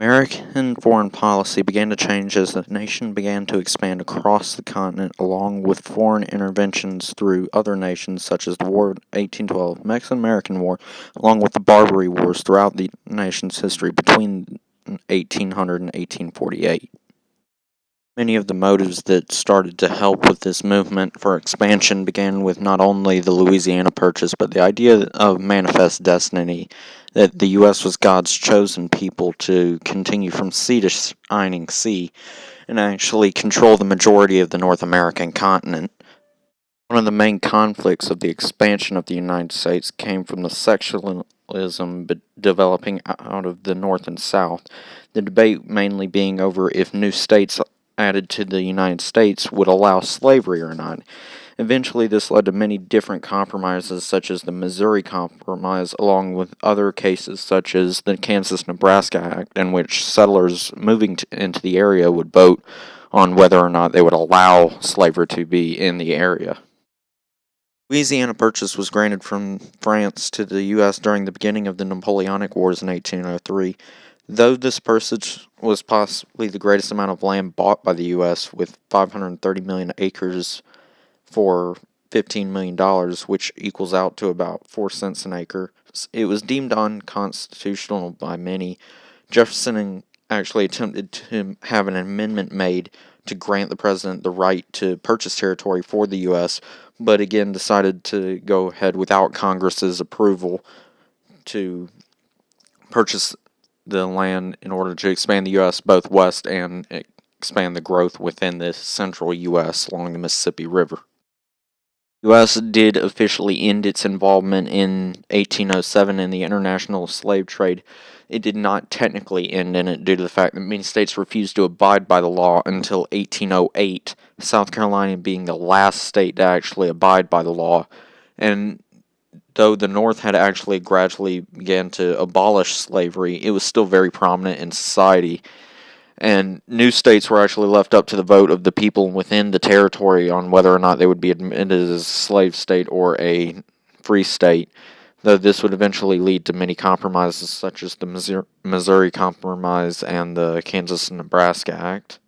American foreign policy began to change as the nation began to expand across the continent, along with foreign interventions through other nations such as the War of 1812, Mexican-American War, along with the Barbary Wars throughout the nation's history between 1800 and 1848. Many of the motives that started to help with this movement for expansion began with not only the Louisiana Purchase, but the idea of manifest destiny, that the U.S. was God's chosen people to continue from sea to shining sea and actually control the majority of the North American continent. One of the main conflicts of the expansion of the United States came from the sectionalism developing out of the North and South, the debate mainly being over if new states added to the United States would allow slavery or not. Eventually, this led to many different compromises, such as the Missouri Compromise, along with other cases such as the Kansas-Nebraska Act, in which settlers moving into the area would vote on whether or not they would allow slavery to be in the area. Louisiana Purchase was granted from France to the U.S. during the beginning of the Napoleonic Wars in 1803. Though this purchase was possibly the greatest amount of land bought by the U.S., with 530 million acres for $15 million, which equals out to about 4 cents an acre, it was deemed unconstitutional by many. Jefferson actually attempted to have an amendment made to grant the president the right to purchase territory for the U.S., but again decided to go ahead without Congress's approval to purchase the land in order to expand the U.S. both west and expand the growth within the central U.S. along the Mississippi River. The U.S. did officially end its involvement in 1807 in the international slave trade. It did not technically end in it due to the fact that many states refused to abide by the law until 1808, South Carolina being the last state to actually abide by the law. And though the North had actually gradually began to abolish slavery, it was still very prominent in society. And new states were actually left up to the vote of the people within the territory on whether or not they would be admitted as a slave state or a free state, though this would eventually lead to many compromises such as the Missouri Compromise and the Kansas-Nebraska Act.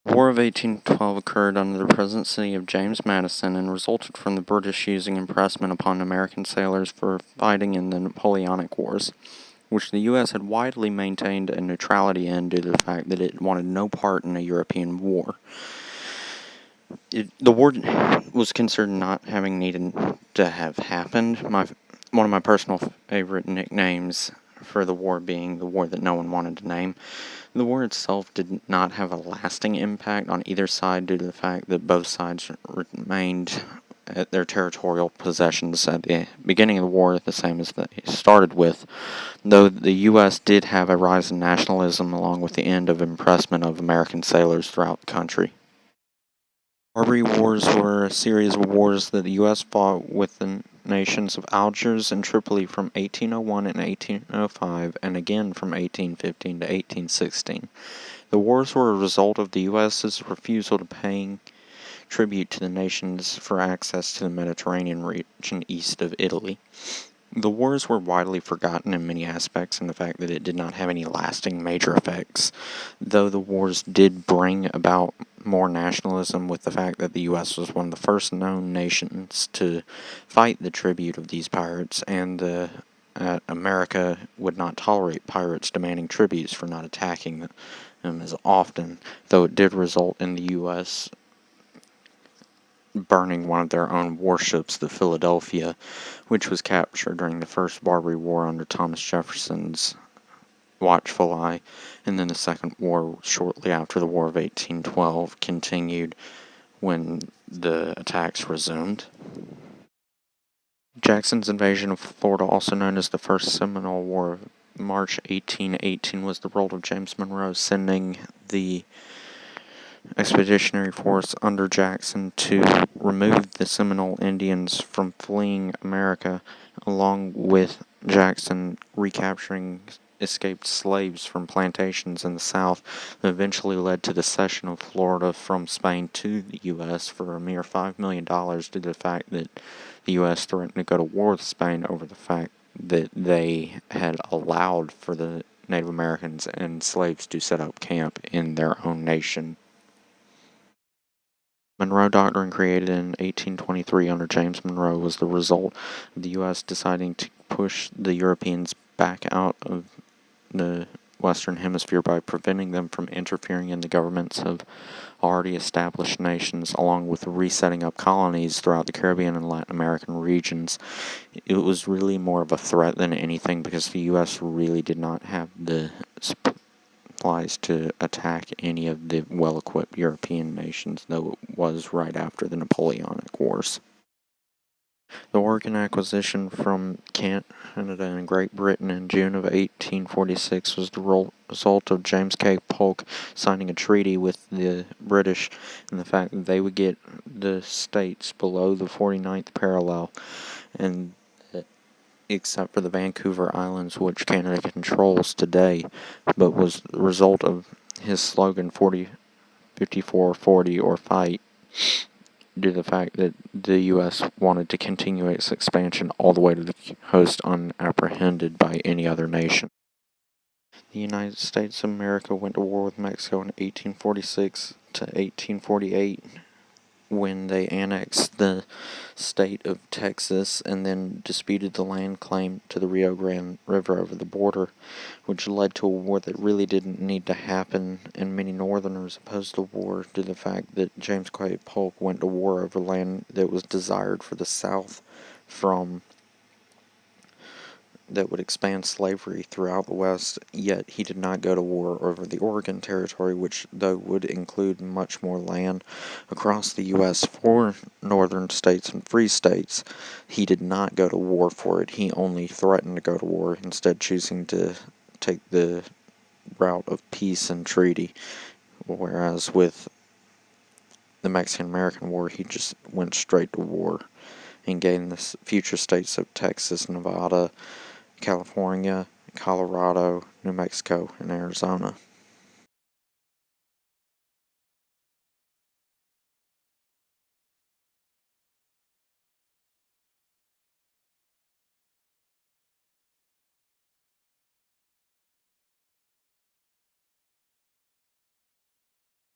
The War of 1812 occurred under the presidency of James Madison and resulted from the British using impressment upon American sailors for fighting in the Napoleonic Wars, which the U.S. had widely maintained a neutrality in due to the fact that it wanted no part in a European war. The war was considered not having needed to have happened. One of my personal favorite nicknames for the war being the war that no one wanted to name. The war itself did not have a lasting impact on either side due to the fact that both sides remained at their territorial possessions at the beginning of the war, the same as they started with, though the U.S. did have a rise in nationalism along with the end of impressment of American sailors throughout the country. Barbary Wars were a series of wars that the U.S. fought with the nations of Algiers and Tripoli from 1801 and 1805, and again from 1815 to 1816. The wars were a result of the U.S.'s refusal to paying tribute to the nations for access to the Mediterranean region east of Italy. The wars were widely forgotten in many aspects in the fact that it did not have any lasting major effects, though the wars did bring about more nationalism with the fact that the U.S. was one of the first known nations to fight the tribute of these pirates, and America would not tolerate pirates demanding tributes for not attacking them as often, though it did result in the U.S. burning one of their own warships, the Philadelphia, which was captured during the First Barbary War under Thomas Jefferson's watchful eye, and then the Second War shortly after the War of 1812 continued when the attacks resumed. Jackson's invasion of Florida, also known as the First Seminole War of March 1818, was the role of James Monroe, sending the expeditionary force under Jackson to remove the Seminole Indians from fleeing America, along with Jackson recapturing escaped slaves from plantations in the South, that eventually led to the cession of Florida from Spain to the U.S. for a mere $5 million due to the fact that the U.S. threatened to go to war with Spain over the fact that they had allowed for the Native Americans and slaves to set up camp in their own nation. Monroe Doctrine, created in 1823 under James Monroe, was the result of the U.S. deciding to push the Europeans back out of the Western Hemisphere by preventing them from interfering in the governments of already established nations, along with resetting up colonies throughout the Caribbean and Latin American regions. It was really more of a threat than anything, because the U.S. really did not have the supplies to attack any of the well-equipped European nations, though it was right after the Napoleonic Wars. The Oregon Acquisition from Canada and Great Britain in June of 1846 was the result of James K. Polk signing a treaty with the British, and the fact that they would get the states below the 49th parallel, and except for the Vancouver Islands, which Canada controls today, but was the result of his slogan 54-40 or fight, due to the fact that the U.S. wanted to continue its expansion all the way to the coast unapprehended by any other nation. The United States of America went to war with Mexico in 1846 to 1848, when they annexed the state of Texas and then disputed the land claim to the Rio Grande River over the border, which led to a war that really didn't need to happen, and many Northerners opposed the war due to the fact that James K. Polk went to war over land that was desired for the South that would expand slavery throughout the West, yet he did not go to war over the Oregon Territory, which, though, would include much more land across the U.S. for northern states and free states. He did not go to war for it. He only threatened to go to war, instead choosing to take the route of peace and treaty, whereas with the Mexican-American War, he just went straight to war and gained the future states of Texas, Nevada, California, Colorado, New Mexico, and Arizona.